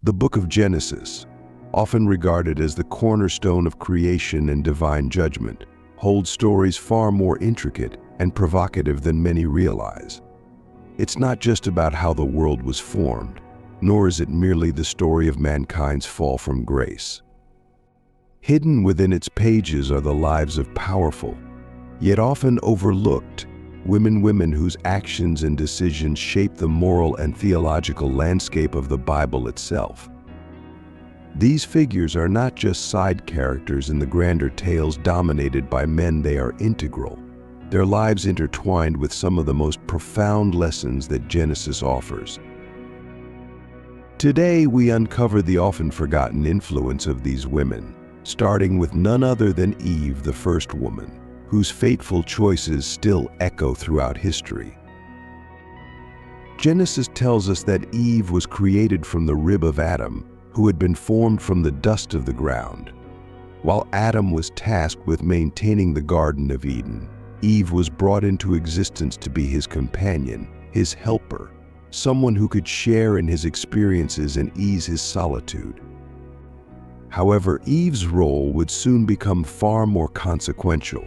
The book of Genesis, often regarded as the cornerstone of creation and divine judgment, holds stories far more intricate and provocative than many realize. It's not just about how the world was formed, nor is it merely the story of mankind's fall from grace. Hidden within its pages are the lives of powerful, yet often overlooked, women whose actions and decisions shape the moral and theological landscape of the Bible itself. These figures are not just side characters in the grander tales dominated by men, they are integral, their lives intertwined with some of the most profound lessons that Genesis offers. Today, we uncover the often forgotten influence of these women, starting with none other than Eve, the first woman, whose fateful choices still echo throughout history. Genesis tells us that Eve was created from the rib of Adam, who had been formed from the dust of the ground. While Adam was tasked with maintaining the Garden of Eden, Eve was brought into existence to be his companion, his helper, someone who could share in his experiences and ease his solitude. However, Eve's role would soon become far more consequential.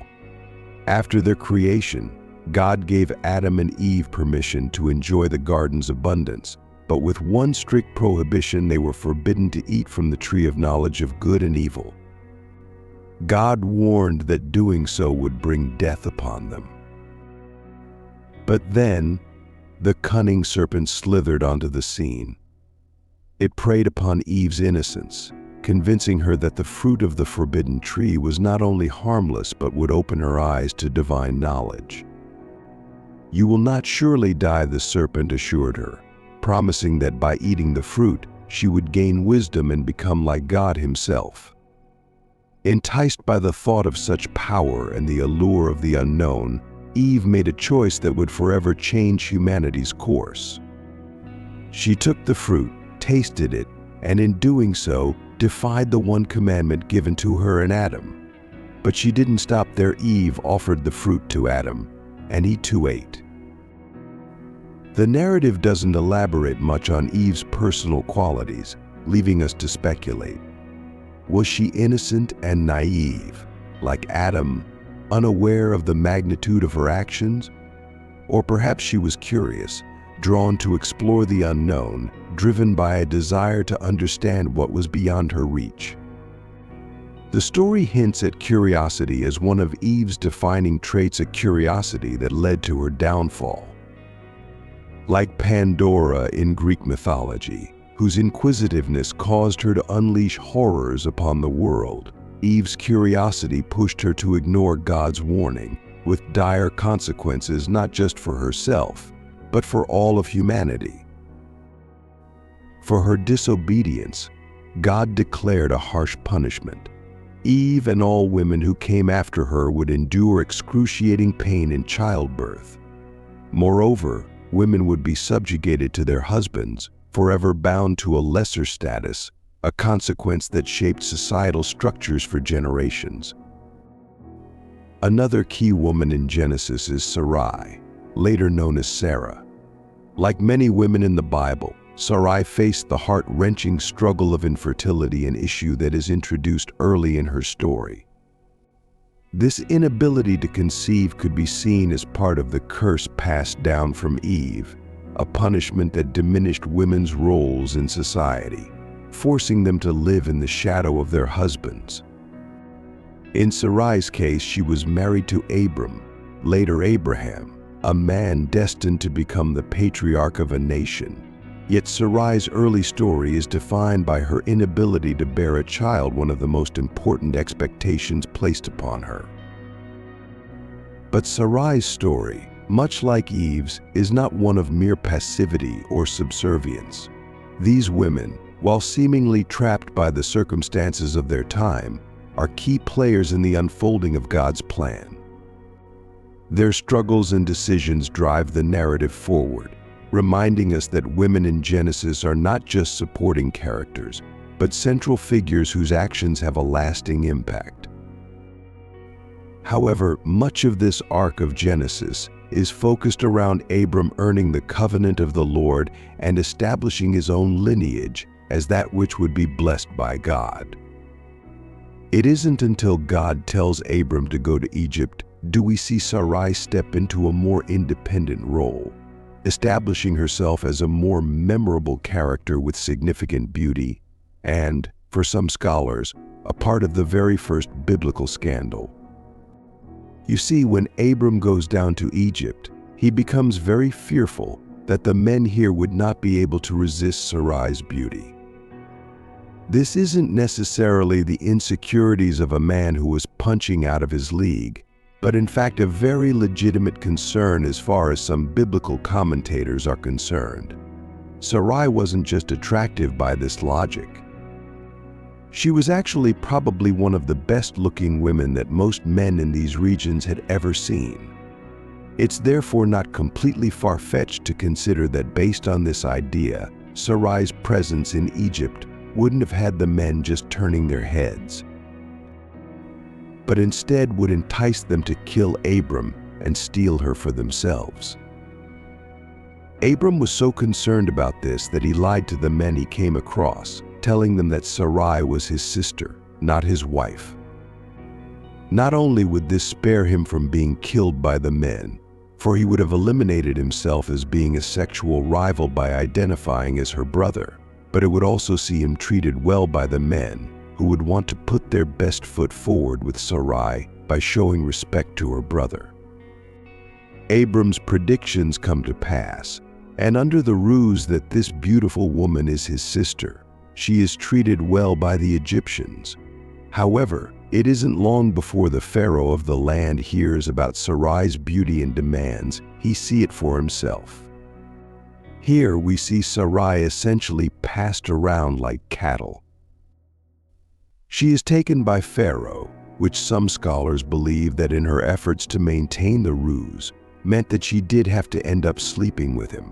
After their creation, God gave Adam and Eve permission to enjoy the garden's abundance, but with one strict prohibition: they were forbidden to eat from the tree of knowledge of good and evil. God warned that doing so would bring death upon them. But then, the cunning serpent slithered onto the scene. It preyed upon Eve's innocence, convincing her that the fruit of the forbidden tree was not only harmless but would open her eyes to divine knowledge. "You will not surely die," the serpent assured her, promising that by eating the fruit, she would gain wisdom and become like God himself. Enticed by the thought of such power and the allure of the unknown, Eve made a choice that would forever change humanity's course. She took the fruit, tasted it, and in doing so, defied the one commandment given to her and Adam. But she didn't stop there. Eve offered the fruit to Adam, and he too ate. The narrative doesn't elaborate much on Eve's personal qualities, leaving us to speculate. Was she innocent and naive, like Adam, unaware of the magnitude of her actions? Or perhaps she was curious, drawn to explore the unknown, driven by a desire to understand what was beyond her reach. The story hints at curiosity as one of Eve's defining traits, a curiosity that led to her downfall. Like Pandora in Greek mythology, whose inquisitiveness caused her to unleash horrors upon the world, Eve's curiosity pushed her to ignore God's warning, with dire consequences not just for herself, but for all of humanity. For her disobedience, God declared a harsh punishment. Eve and all women who came after her would endure excruciating pain in childbirth. Moreover, women would be subjugated to their husbands, forever bound to a lesser status, a consequence that shaped societal structures for generations. Another key woman in Genesis is Sarai, later known as Sarah. Like many women in the Bible, Sarai faced the heart-wrenching struggle of infertility, an issue that is introduced early in her story. This inability to conceive could be seen as part of the curse passed down from Eve, a punishment that diminished women's roles in society, forcing them to live in the shadow of their husbands. In Sarai's case, she was married to Abram, later Abraham, a man destined to become the patriarch of a nation. Yet Sarai's early story is defined by her inability to bear a child, one of the most important expectations placed upon her. But Sarai's story, much like Eve's, is not one of mere passivity or subservience. These women, while seemingly trapped by the circumstances of their time, are key players in the unfolding of God's plan. Their struggles and decisions drive the narrative forward, reminding us that women in Genesis are not just supporting characters, but central figures whose actions have a lasting impact. However, much of this arc of Genesis is focused around Abram earning the covenant of the Lord and establishing his own lineage, as that which would be blessed by God. It isn't until God tells Abram to go to Egypt do we see Sarai step into a more independent role, establishing herself as a more memorable character with significant beauty and, for some scholars, a part of the very first biblical scandal. You see, when Abram goes down to Egypt, he becomes very fearful that the men here would not be able to resist Sarai's beauty. This isn't necessarily the insecurities of a man who was punching out of his league, but in fact a very legitimate concern as far as some biblical commentators are concerned. Sarai wasn't just attractive by this logic. She was actually probably one of the best-looking women that most men in these regions had ever seen. It's therefore not completely far-fetched to consider that based on this idea, Sarai's presence in Egypt wouldn't have had the men just turning their heads, but instead would entice them to kill Abram and steal her for themselves. Abram was so concerned about this that he lied to the men he came across, telling them that Sarai was his sister, not his wife. Not only would this spare him from being killed by the men, for he would have eliminated himself as being a sexual rival by identifying as her brother, but it would also see him treated well by the men, who would want to put their best foot forward with Sarai by showing respect to her brother. Abram's predictions come to pass, and under the ruse that this beautiful woman is his sister, she is treated well by the Egyptians. However, it isn't long before the Pharaoh of the land hears about Sarai's beauty and demands he see it for himself. Here we see Sarai essentially passed around like cattle. She is taken by Pharaoh, which some scholars believe that in her efforts to maintain the ruse meant that she did have to end up sleeping with him.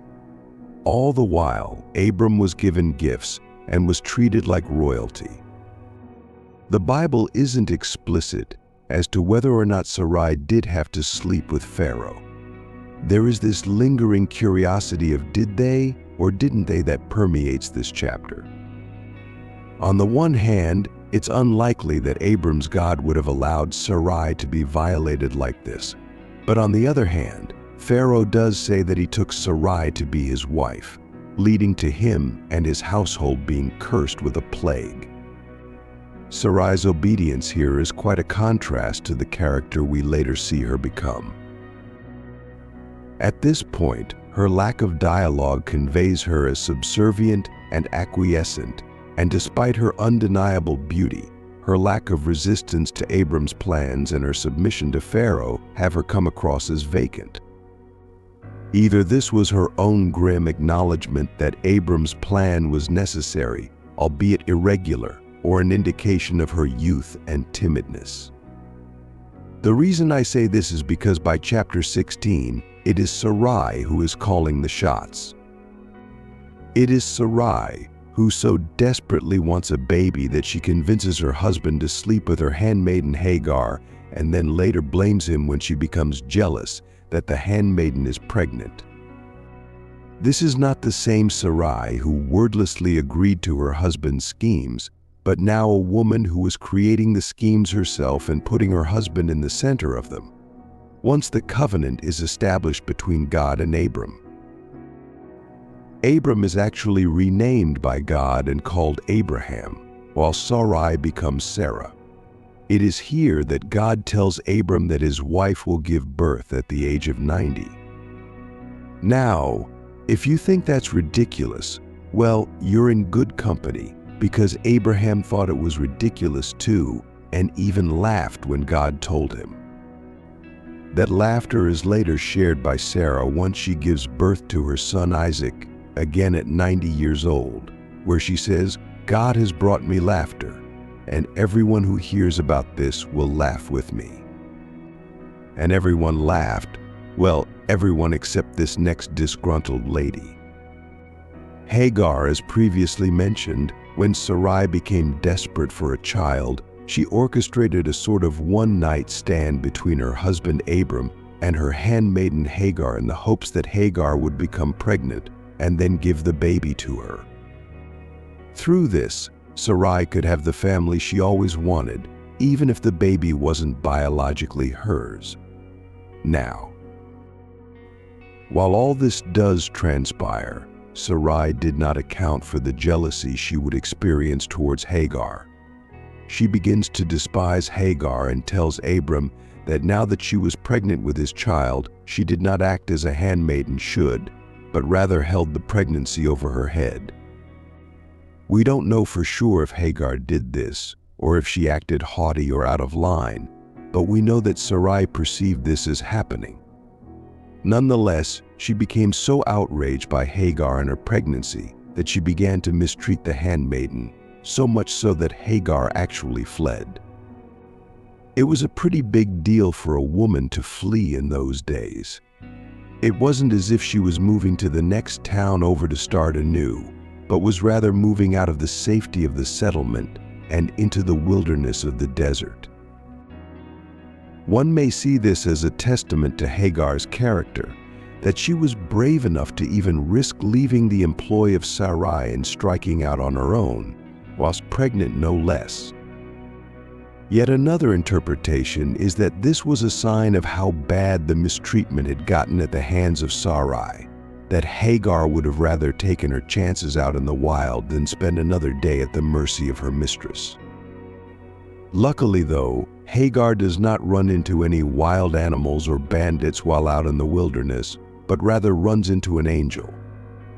All the while, Abram was given gifts and was treated like royalty. The Bible isn't explicit as to whether or not Sarai did have to sleep with Pharaoh. There is this lingering curiosity of did they or didn't they that permeates this chapter. On the one hand, it's unlikely that Abram's God would have allowed Sarai to be violated like this. But on the other hand, Pharaoh does say that he took Sarai to be his wife, leading to him and his household being cursed with a plague. Sarai's obedience here is quite a contrast to the character we later see her become. At this point, her lack of dialogue conveys her as subservient and acquiescent, and despite her undeniable beauty, her lack of resistance to Abram's plans and her submission to Pharaoh have her come across as vacant. Either this was her own grim acknowledgement that Abram's plan was necessary, albeit irregular, or an indication of her youth and timidness. The reason I say this is because by chapter 16, it is Sarai who is calling the shots. It is Sarai who so desperately wants a baby that she convinces her husband to sleep with her handmaiden Hagar and then later blames him when she becomes jealous that the handmaiden is pregnant. This is not the same Sarai who wordlessly agreed to her husband's schemes, but now a woman who was creating the schemes herself and putting her husband in the center of them, once the covenant is established between God and Abram. Abram is actually renamed by God and called Abraham, while Sarai becomes Sarah. It is here that God tells Abram that his wife will give birth at the age of 90. Now, if you think that's ridiculous, well, you're in good company, because Abraham thought it was ridiculous too, and even laughed when God told him. That laughter is later shared by Sarah once she gives birth to her son Isaac, again at 90 years old, where she says, "God has brought me laughter, and everyone who hears about this will laugh with me." And everyone laughed, well, everyone except this next disgruntled lady. Hagar, as previously mentioned, when Sarai became desperate for a child, she orchestrated a sort of one-night stand between her husband Abram and her handmaiden Hagar in the hopes that Hagar would become pregnant and then give the baby to her. Through this, Sarai could have the family she always wanted, even if the baby wasn't biologically hers. Now, while all this does transpire, Sarai did not account for the jealousy she would experience towards Hagar. She begins to despise Hagar and tells Abram that now that she was pregnant with his child, she did not act as a handmaiden should, but rather held the pregnancy over her head. We don't know for sure if Hagar did this, or if she acted haughty or out of line, but we know that Sarai perceived this as happening. Nonetheless, she became so outraged by Hagar and her pregnancy that she began to mistreat the handmaiden, so much so that Hagar actually fled. It was a pretty big deal for a woman to flee in those days. It wasn't as if she was moving to the next town over to start anew, but was rather moving out of the safety of the settlement and into the wilderness of the desert. One may see this as a testament to Hagar's character, that she was brave enough to even risk leaving the employ of Sarai and striking out on her own, whilst pregnant no less. Yet another interpretation is that this was a sign of how bad the mistreatment had gotten at the hands of Sarai, that Hagar would have rather taken her chances out in the wild than spend another day at the mercy of her mistress. Luckily though, Hagar does not run into any wild animals or bandits while out in the wilderness, but rather runs into an angel.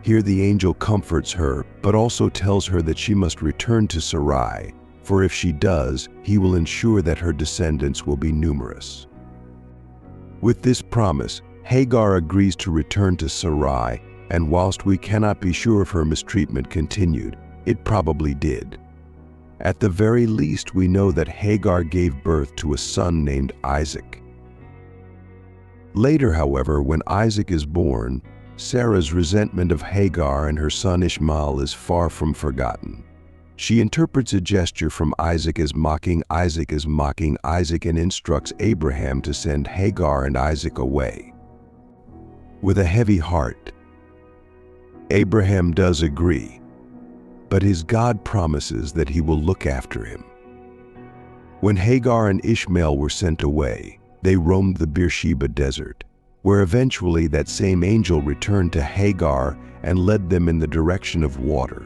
Here the angel comforts her, but also tells her that she must return to Sarai, for if she does, he will ensure that her descendants will be numerous. With this promise, Hagar agrees to return to Sarai, and whilst we cannot be sure if her mistreatment continued, it probably did. At the very least, we know that Hagar gave birth to a son named Isaac. Later, however, when Isaac is born, Sarah's resentment of Hagar and her son Ishmael is far from forgotten. She interprets a gesture from Isaac as mocking Isaac and instructs Abraham to send Hagar and Isaac away. With a heavy heart, Abraham does agree, but his God promises that he will look after him. When Hagar and Ishmael were sent away, they roamed the Beersheba desert, where eventually that same angel returned to Hagar and led them in the direction of water.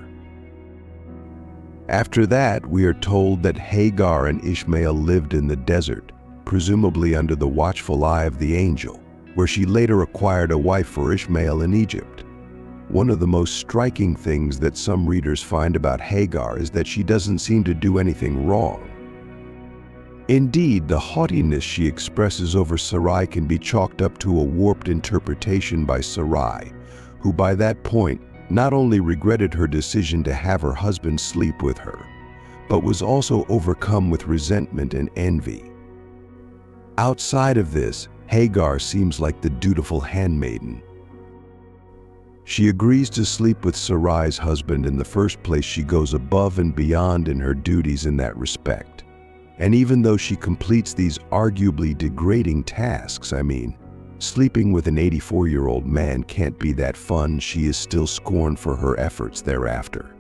After that, we are told that Hagar and Ishmael lived in the desert, presumably under the watchful eye of the angel, where she later acquired a wife for Ishmael in Egypt. One of the most striking things that some readers find about Hagar is that she doesn't seem to do anything wrong. Indeed, the haughtiness she expresses over Sarai can be chalked up to a warped interpretation by Sarai, who by that point not only regretted her decision to have her husband sleep with her, but was also overcome with resentment and envy. Outside of this, Hagar seems like the dutiful handmaiden. She agrees to sleep with Sarai's husband. In the first place, she goes above and beyond in her duties in that respect. And even though she completes these arguably degrading tasks, sleeping with an 84-year-old man can't be that fun, she is still scorned for her efforts thereafter.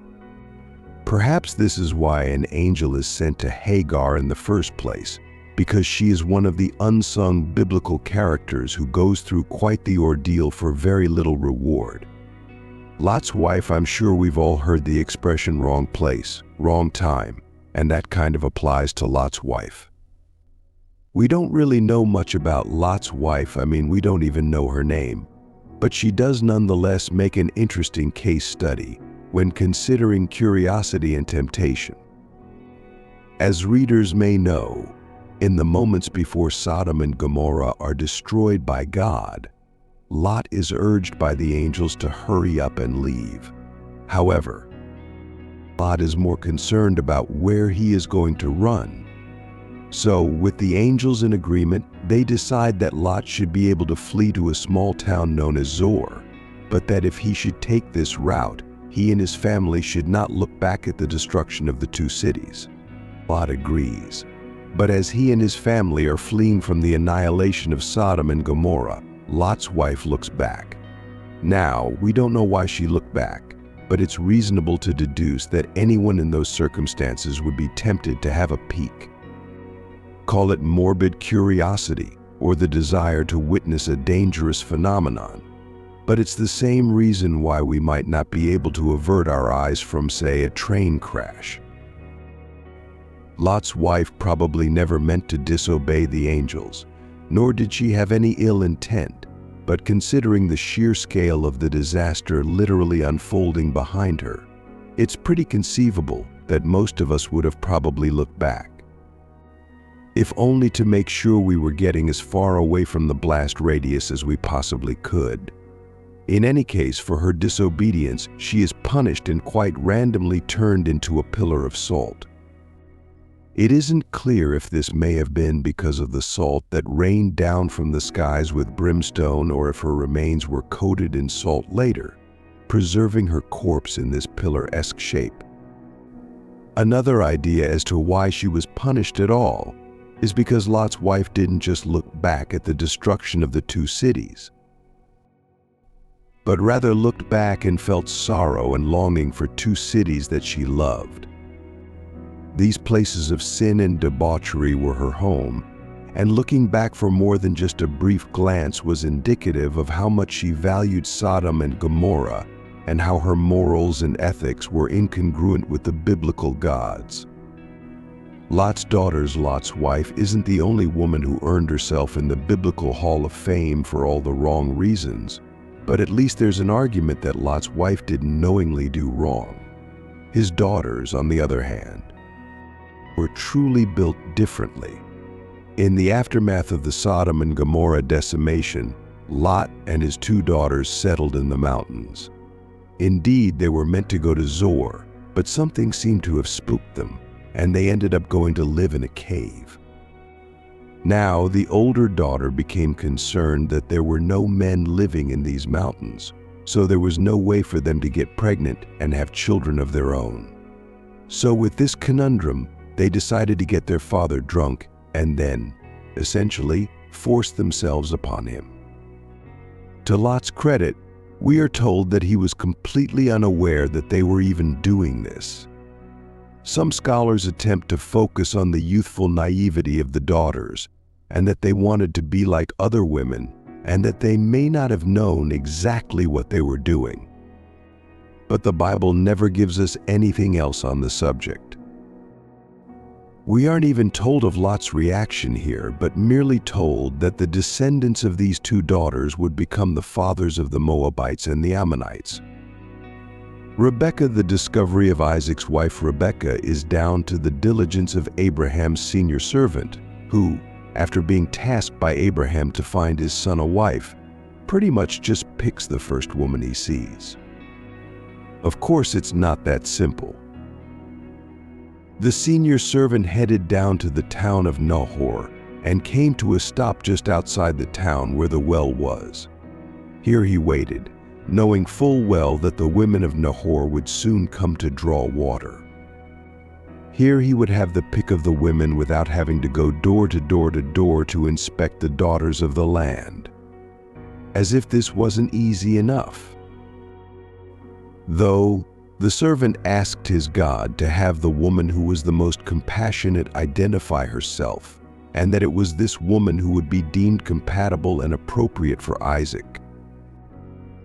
Perhaps this is why an angel is sent to Hagar in the first place, because she is one of the unsung biblical characters who goes through quite the ordeal for very little reward. Lot's wife, I'm sure we've all heard the expression wrong place, wrong time, and that kind of applies to Lot's wife. We don't really know much about Lot's wife, we don't even know her name, but she does nonetheless make an interesting case study when considering curiosity and temptation. As readers may know, in the moments before Sodom and Gomorrah are destroyed by God, Lot is urged by the angels to hurry up and leave. However, Lot is more concerned about where he is going to run. So, with the angels in agreement, they decide that Lot should be able to flee to a small town known as Zor, but that if he should take this route, he and his family should not look back at the destruction of the two cities. Lot agrees, but as he and his family are fleeing from the annihilation of Sodom and Gomorrah, Lot's wife looks back. Now, we don't know why she looked back. but it's reasonable to deduce that anyone in those circumstances would be tempted to have a peek. Call it morbid curiosity or the desire to witness a dangerous phenomenon, but it's the same reason why we might not be able to avert our eyes from, say, a train crash. Lot's wife probably never meant to disobey the angels, nor did she have any ill intent, but considering the sheer scale of the disaster literally unfolding behind her, it's pretty conceivable that most of us would have probably looked back, if only to make sure we were getting as far away from the blast radius as we possibly could. In any case, for her disobedience, she is punished and quite randomly turned into a pillar of salt. It isn't clear if this may have been because of the salt that rained down from the skies with brimstone, or if her remains were coated in salt later, preserving her corpse in this pillar-esque shape. Another idea as to why she was punished at all is because Lot's wife didn't just look back at the destruction of the two cities, but rather looked back and felt sorrow and longing for two cities that she loved. These places of sin and debauchery were her home, and looking back for more than just a brief glance was indicative of how much she valued Sodom and Gomorrah and how her morals and ethics were incongruent with the biblical gods. Lot's daughter's Lot's wife isn't the only woman who earned herself in the biblical Hall of Fame for all the wrong reasons, but at least there's an argument that Lot's wife didn't knowingly do wrong. His daughters, on the other hand, were truly built differently. In the aftermath of the Sodom and Gomorrah decimation, Lot and his two daughters settled in the mountains. Indeed, they were meant to go to Zoar, but something seemed to have spooked them, and they ended up going to live in a cave. Now, the older daughter became concerned that there were no men living in these mountains, so there was no way for them to get pregnant and have children of their own. So with this conundrum, they decided to get their father drunk and then, essentially, force themselves upon him. To Lot's credit, we are told that he was completely unaware that they were even doing this. Some scholars attempt to focus on the youthful naivety of the daughters, and that they wanted to be like other women, and that they may not have known exactly what they were doing. But the Bible never gives us anything else on the subject. We aren't even told of Lot's reaction here, but merely told that the descendants of these two daughters would become the fathers of the Moabites and the Ammonites. Rebekah, the discovery of Isaac's wife Rebekah, is down to the diligence of Abraham's senior servant, who, after being tasked by Abraham to find his son a wife, pretty much just picks the first woman he sees. Of course, it's not that simple. The senior servant headed down to the town of Nahor and came to a stop just outside the town where the well was. Here he waited, knowing full well that the women of Nahor would soon come to draw water. Here he would have the pick of the women without having to go door to door to door to inspect the daughters of the land. As if this wasn't easy enough. Though, the servant asked his God to have the woman who was the most compassionate identify herself, and that it was this woman who would be deemed compatible and appropriate for Isaac.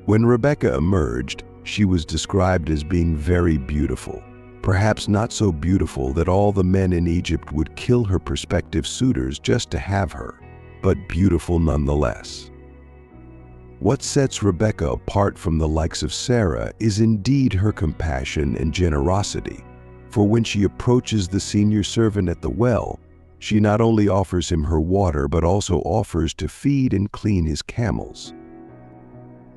When Rebekah emerged, she was described as being very beautiful, perhaps not so beautiful that all the men in Egypt would kill her prospective suitors just to have her, but beautiful nonetheless. What sets Rebekah apart from the likes of Sarah is indeed her compassion and generosity, for when she approaches the senior servant at the well, she not only offers him her water but also offers to feed and clean his camels.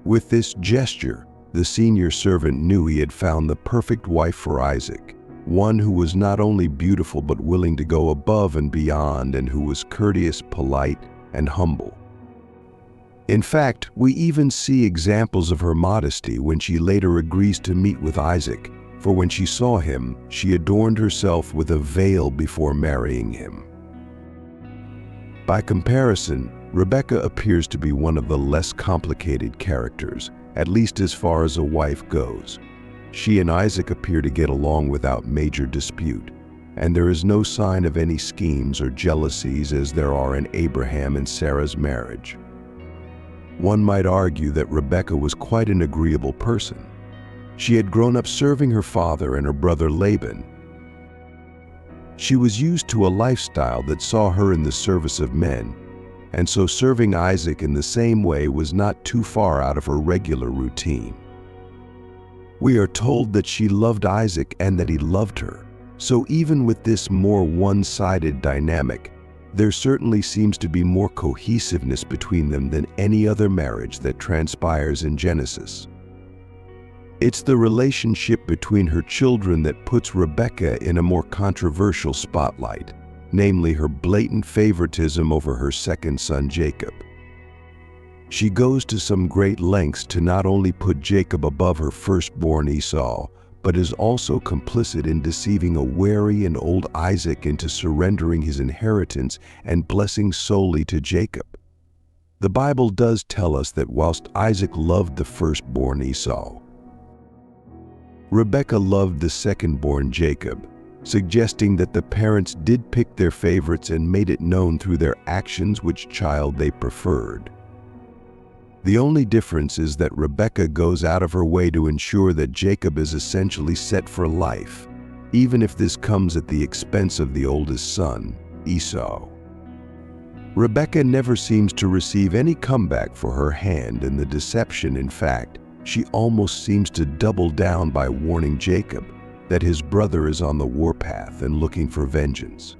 With this gesture, the senior servant knew he had found the perfect wife for Isaac, one who was not only beautiful but willing to go above and beyond, and who was courteous, polite, and humble. In fact, we even see examples of her modesty when she later agrees to meet with Isaac, for when she saw him, she adorned herself with a veil before marrying him. By comparison, Rebekah appears to be one of the less complicated characters, at least as far as a wife goes. She and Isaac appear to get along without major dispute, and there is no sign of any schemes or jealousies as there are in Abraham and Sarah's marriage. One might argue that Rebekah was quite an agreeable person. She had grown up serving her father and her brother Laban. She was used to a lifestyle that saw her in the service of men, and so serving Isaac in the same way was not too far out of her regular routine. We are told that she loved Isaac and that he loved her. So even with this more one-sided dynamic, there certainly seems to be more cohesiveness between them than any other marriage that transpires in Genesis. It's the relationship between her children that puts Rebekah in a more controversial spotlight, namely her blatant favoritism over her second son Jacob. She goes to some great lengths to not only put Jacob above her firstborn Esau, but is also complicit in deceiving a wary and old Isaac into surrendering his inheritance and blessing solely to Jacob. The Bible does tell us that whilst Isaac loved the firstborn Esau, Rebekah loved the secondborn Jacob, suggesting that the parents did pick their favorites and made it known through their actions which child they preferred. The only difference is that Rebekah goes out of her way to ensure that Jacob is essentially set for life, even if this comes at the expense of the oldest son, Esau. Rebekah never seems to receive any comeback for her hand in the deception. In fact, she almost seems to double down by warning Jacob that his brother is on the warpath and looking for vengeance.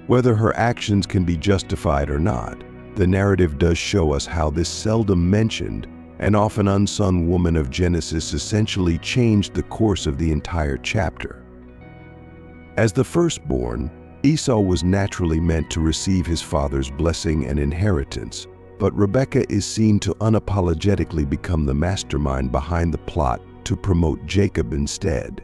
Whether her actions can be justified or not, the narrative does show us how this seldom mentioned and often unsung woman of Genesis essentially changed the course of the entire chapter. As the firstborn, Esau was naturally meant to receive his father's blessing and inheritance, but Rebekah is seen to unapologetically become the mastermind behind the plot to promote Jacob instead.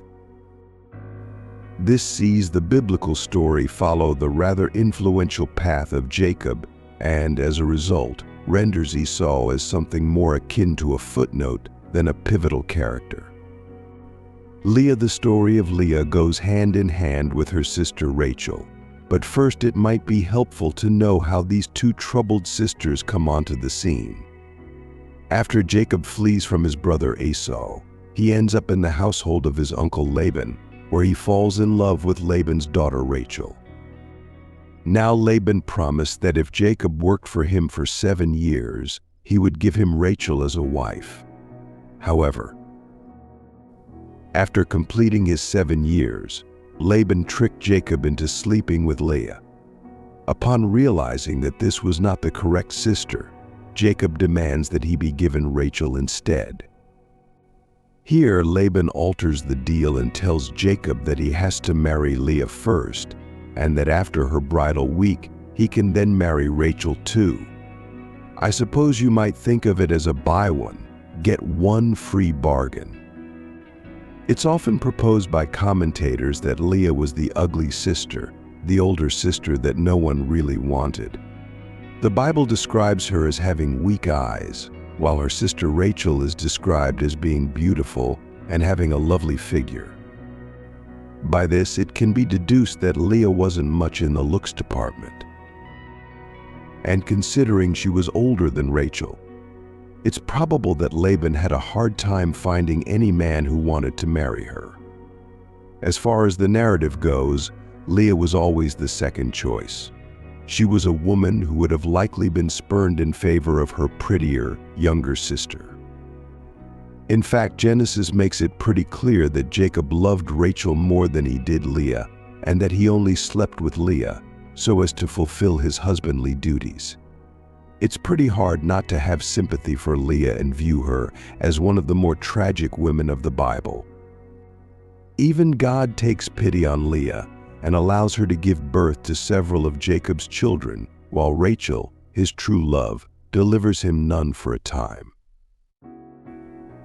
This sees the biblical story follow the rather influential path of Jacob and, as a result, renders Esau as something more akin to a footnote than a pivotal character. Leah, the story of Leah, goes hand in hand with her sister Rachel, but first it might be helpful to know how these two troubled sisters come onto the scene. After Jacob flees from his brother Esau, he ends up in the household of his uncle Laban, where he falls in love with Laban's daughter Rachel. Now Laban promised that if Jacob worked for him for 7 years, he would give him Rachel as a wife. However, after completing his 7 years, Laban tricked Jacob into sleeping with Leah. Upon realizing that this was not the correct sister, Jacob demands that he be given Rachel instead. Here, Laban alters the deal and tells Jacob that he has to marry Leah first, and that after her bridal week, he can then marry Rachel too. I suppose you might think of it as a buy one, get one free bargain. It's often proposed by commentators that Leah was the ugly sister, the older sister that no one really wanted. The Bible describes her as having weak eyes, while her sister Rachel is described as being beautiful and having a lovely figure. By this, it can be deduced that Leah wasn't much in the looks department. And considering she was older than Rachel, it's probable that Laban had a hard time finding any man who wanted to marry her. As far as the narrative goes, Leah was always the second choice. She was a woman who would have likely been spurned in favor of her prettier, younger sister. In fact, Genesis makes it pretty clear that Jacob loved Rachel more than he did Leah, and that he only slept with Leah so as to fulfill his husbandly duties. It's pretty hard not to have sympathy for Leah and view her as one of the more tragic women of the Bible. Even God takes pity on Leah and allows her to give birth to several of Jacob's children, while Rachel, his true love, delivers him none for a time.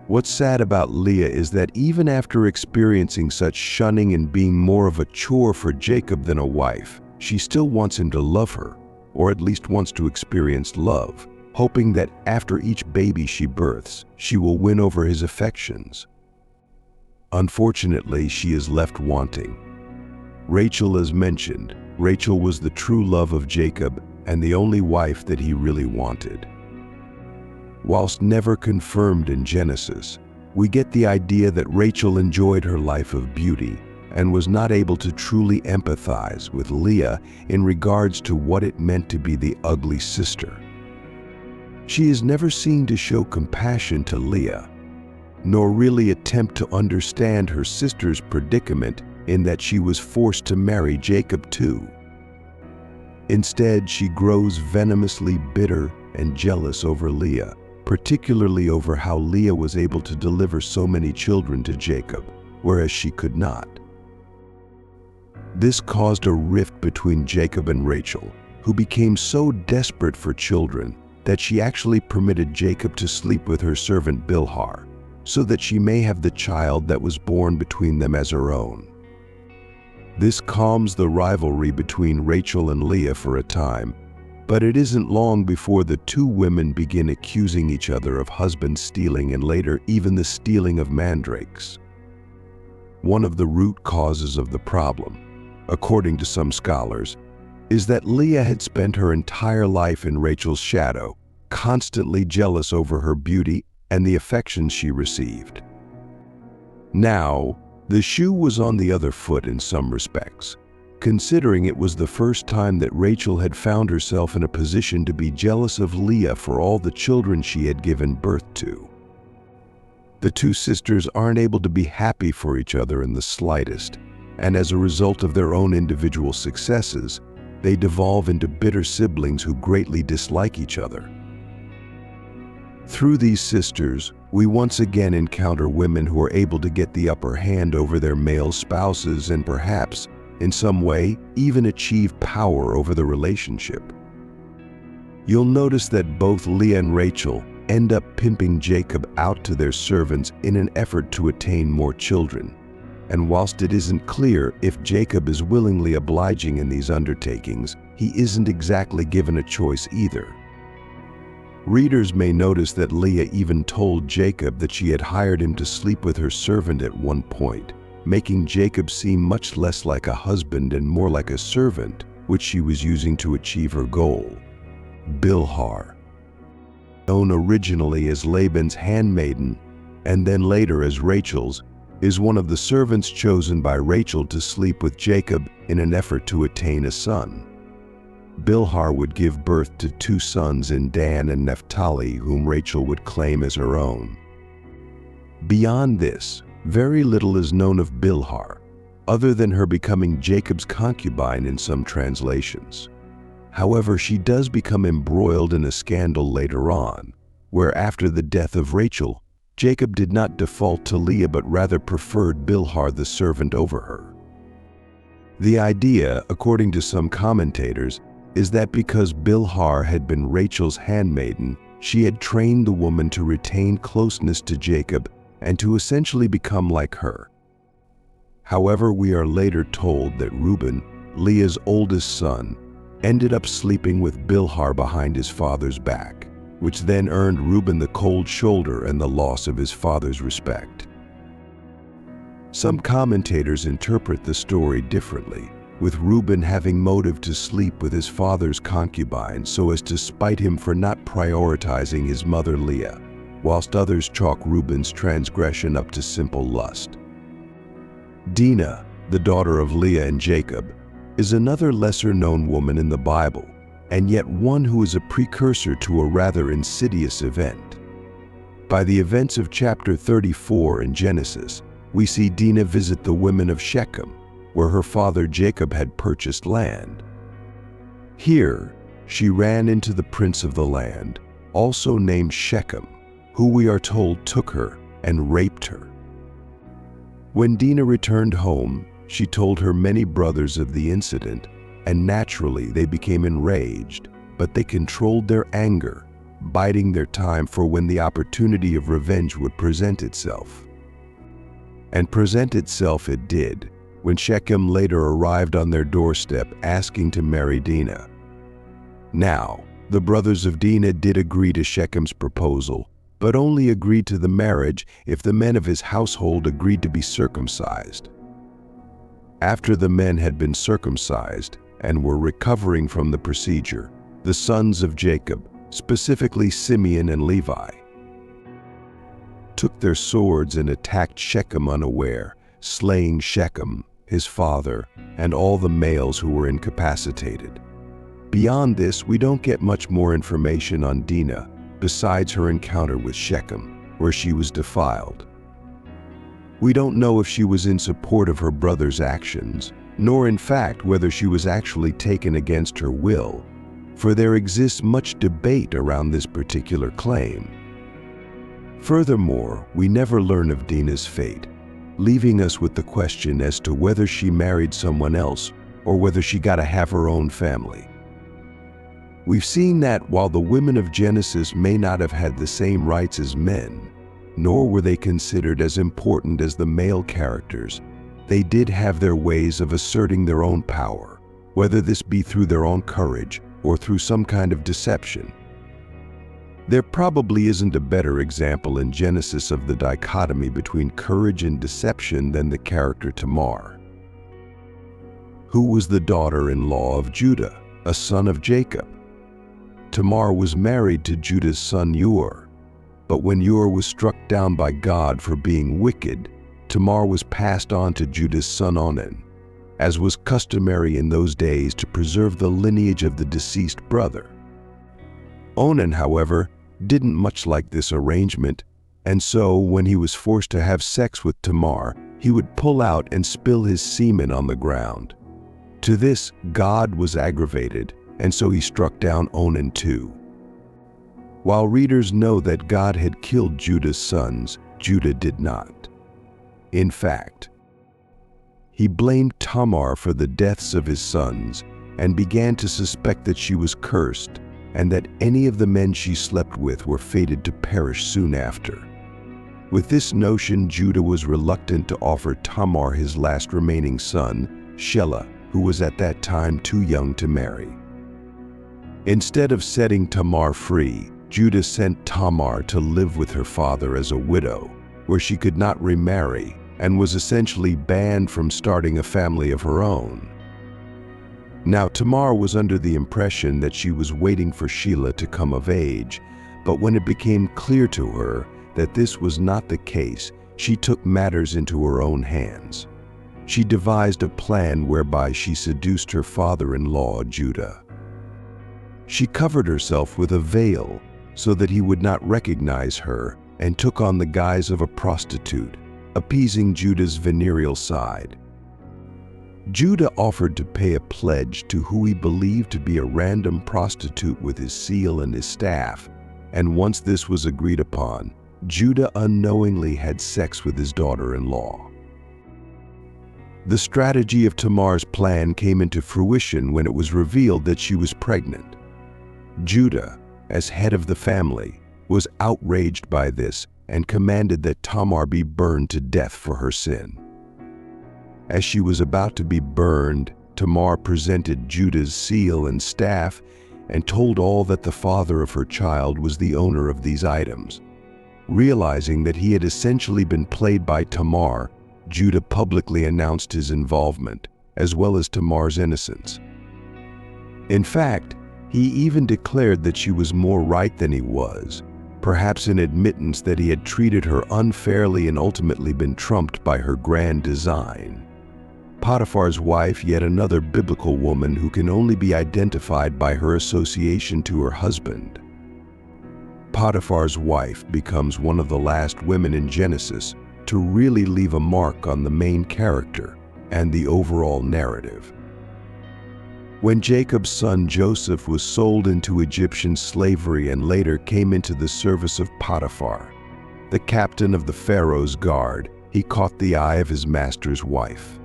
What's sad about Leah is that even after experiencing such shunning and being more of a chore for Jacob than a wife, she still wants him to love her, or at least wants to experience love, hoping that after each baby she births, she will win over his affections. Unfortunately, she is left wanting. Rachel, as mentioned, Rachel was the true love of Jacob and the only wife that he really wanted. Whilst never confirmed in Genesis, we get the idea that Rachel enjoyed her life of beauty and was not able to truly empathize with Leah in regards to what it meant to be the ugly sister. She is never seen to show compassion to Leah, nor really attempt to understand her sister's predicament in that she was forced to marry Jacob too. Instead, she grows venomously bitter and jealous over Leah, particularly over how Leah was able to deliver so many children to Jacob, whereas she could not. This caused a rift between Jacob and Rachel, who became so desperate for children that she actually permitted Jacob to sleep with her servant Bilhah, so that she may have the child that was born between them as her own. This calms the rivalry between Rachel and Leah for a time, but it isn't long before the two women begin accusing each other of husband stealing and later even the stealing of mandrakes. One of the root causes of the problem, according to some scholars, is that Leah had spent her entire life in Rachel's shadow, constantly jealous over her beauty and the affection she received. Now, the shoe was on the other foot in some respects, considering it was the first time that Rachel had found herself in a position to be jealous of Leah for all the children she had given birth to. The two sisters aren't able to be happy for each other in the slightest, and as a result of their own individual successes, they devolve into bitter siblings who greatly dislike each other. Through these sisters, we once again encounter women who are able to get the upper hand over their male spouses and perhaps, in some way, even achieve power over the relationship. You'll notice that both Leah and Rachel end up pimping Jacob out to their servants in an effort to attain more children. And whilst it isn't clear if Jacob is willingly obliging in these undertakings, he isn't exactly given a choice either. Readers may notice that Leah even told Jacob that she had hired him to sleep with her servant at one point, making Jacob seem much less like a husband and more like a servant, which she was using to achieve her goal. Bilhah, known originally as Laban's handmaiden and then later as Rachel's, is one of the servants chosen by Rachel to sleep with Jacob in an effort to attain a son. Bilhah would give birth to two sons in Dan and Naphtali, whom Rachel would claim as her own. Beyond this, very little is known of Bilhah, other than her becoming Jacob's concubine in some translations. However, she does become embroiled in a scandal later on, where after the death of Rachel, Jacob did not default to Leah but rather preferred Bilhah the servant over her. The idea, according to some commentators, is that because Bilhah had been Rachel's handmaiden, she had trained the woman to retain closeness to Jacob and to essentially become like her. However, we are later told that Reuben, Leah's oldest son, ended up sleeping with Bilhah behind his father's back, which then earned Reuben the cold shoulder and the loss of his father's respect. Some commentators interpret the story differently, with Reuben having motive to sleep with his father's concubine so as to spite him for not prioritizing his mother Leah, whilst others chalk Reuben's transgression up to simple lust. Dinah, the daughter of Leah and Jacob, is another lesser-known woman in the Bible, and yet one who is a precursor to a rather insidious event. By the events of chapter 34 in Genesis, we see Dinah visit the women of Shechem, where her father Jacob had purchased land. Here, she ran into the prince of the land, also named Shechem, who we are told took her and raped her. When Dinah returned home, she told her many brothers of the incident, and naturally they became enraged, but they controlled their anger, biding their time for when the opportunity of revenge would present itself. And present itself it did, when Shechem later arrived on their doorstep asking to marry Dinah. Now, the brothers of Dinah did agree to Shechem's proposal, but only agreed to the marriage if the men of his household agreed to be circumcised. After the men had been circumcised and were recovering from the procedure, the sons of Jacob, specifically Simeon and Levi, took their swords and attacked Shechem unaware, slaying Shechem, his father, and all the males who were incapacitated. Beyond this, we don't get much more information on Dinah, besides her encounter with Shechem, where she was defiled. We don't know if she was in support of her brother's actions, nor in fact whether she was actually taken against her will, for there exists much debate around this particular claim. Furthermore, we never learn of Dinah's fate, leaving us with the question as to whether she married someone else or whether she got to have her own family. We've seen that while the women of Genesis may not have had the same rights as men, nor were they considered as important as the male characters, they did have their ways of asserting their own power, whether this be through their own courage or through some kind of deception. There probably isn't a better example in Genesis of the dichotomy between courage and deception than the character Tamar, who was the daughter-in-law of Judah, a son of Jacob. Tamar was married to Judah's son Ur, but when Ur was struck down by God for being wicked, Tamar was passed on to Judah's son Onan, as was customary in those days to preserve the lineage of the deceased brother. Onan, however, didn't much like this arrangement, and so when he was forced to have sex with Tamar, he would pull out and spill his semen on the ground. To this, God was aggravated, and so he struck down Onan too. While readers know that God had killed Judah's sons, Judah did not. In fact, he blamed Tamar for the deaths of his sons and began to suspect that she was cursed and that any of the men she slept with were fated to perish soon after. With this notion, Judah was reluctant to offer Tamar his last remaining son, Shelah, who was at that time too young to marry. Instead of setting Tamar free, Judah sent Tamar to live with her father as a widow, where she could not remarry and was essentially banned from starting a family of her own. Now, Tamar was under the impression that she was waiting for Shelah to come of age, but when it became clear to her that this was not the case, she took matters into her own hands. She devised a plan whereby she seduced her father-in-law, Judah. She covered herself with a veil so that he would not recognize her and took on the guise of a prostitute, appeasing Judah's venereal side. Judah offered to pay a pledge to who he believed to be a random prostitute with his seal and his staff, and once this was agreed upon, Judah unknowingly had sex with his daughter-in-law. The strategy of Tamar's plan came into fruition when it was revealed that she was pregnant. Judah, as head of the family, was outraged by this and commanded that Tamar be burned to death for her sin. As she was about to be burned, Tamar presented Judah's seal and staff and told all that the father of her child was the owner of these items. Realizing that he had essentially been played by Tamar, Judah publicly announced his involvement, as well as Tamar's innocence. In fact, he even declared that she was more right than he was, perhaps in admittance that he had treated her unfairly and ultimately been trumped by her grand design. Potiphar's wife, yet another biblical woman who can only be identified by her association to her husband. Potiphar's wife becomes one of the last women in Genesis to really leave a mark on the main character and the overall narrative. When Jacob's son Joseph was sold into Egyptian slavery and later came into the service of Potiphar, the captain of the Pharaoh's guard, he caught the eye of his master's wife.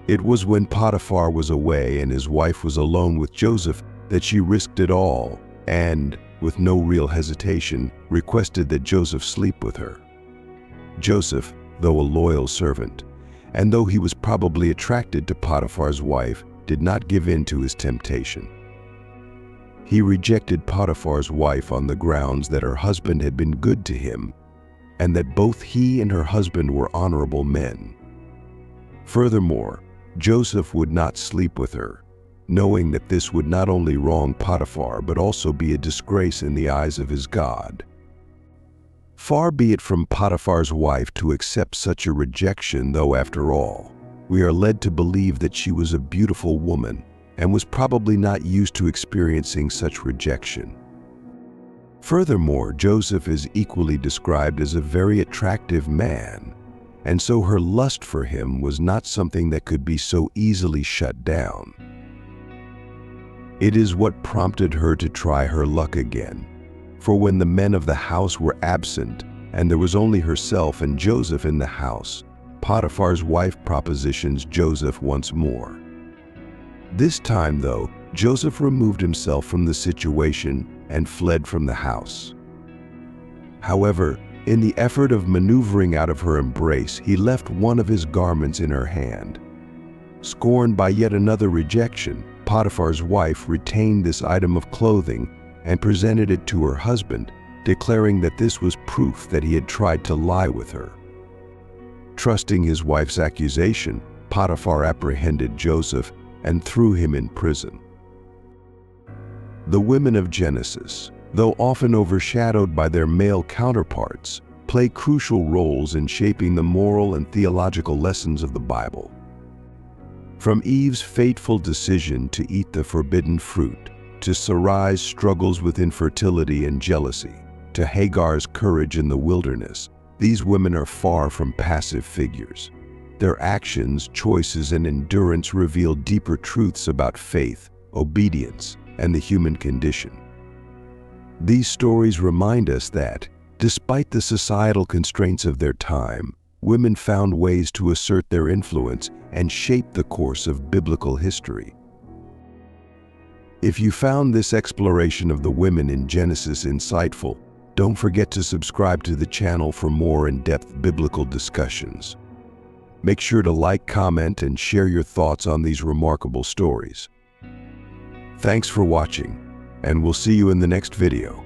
It was when Potiphar was away and his wife was alone with Joseph that she risked it all and, with no real hesitation, requested that Joseph sleep with her. Joseph, though a loyal servant, and though he was probably attracted to Potiphar's wife, did not give in to his temptation. He rejected Potiphar's wife on the grounds that her husband had been good to him and that both he and her husband were honorable men. Furthermore, Joseph would not sleep with her, knowing that this would not only wrong Potiphar but also be a disgrace in the eyes of his God. Far be it from Potiphar's wife to accept such a rejection, though after all, we are led to believe that she was a beautiful woman and was probably not used to experiencing such rejection. Furthermore, Joseph is equally described as a very attractive man, and so her lust for him was not something that could be so easily shut down. It is what prompted her to try her luck again. For when the men of the house were absent, and there was only herself and Joseph in the house, Potiphar's wife propositions Joseph once more. This time, though, Joseph removed himself from the situation and fled from the house. However, in the effort of maneuvering out of her embrace, he left one of his garments in her hand. Scorned by yet another rejection, Potiphar's wife retained this item of clothing and presented it to her husband, declaring that this was proof that he had tried to lie with her. Trusting his wife's accusation, Potiphar apprehended Joseph and threw him in prison. The women of Genesis, though often overshadowed by their male counterparts, play crucial roles in shaping the moral and theological lessons of the Bible. From Eve's fateful decision to eat the forbidden fruit, to Sarai's struggles with infertility and jealousy, to Hagar's courage in the wilderness, these women are far from passive figures. Their actions, choices, and endurance reveal deeper truths about faith, obedience, and the human condition. These stories remind us that, despite the societal constraints of their time, women found ways to assert their influence and shape the course of biblical history. If you found this exploration of the women in Genesis insightful, don't forget to subscribe to the channel for more in-depth biblical discussions. Make sure to like, comment, and share your thoughts on these remarkable stories. Thanks for watching, and we'll see you in the next video.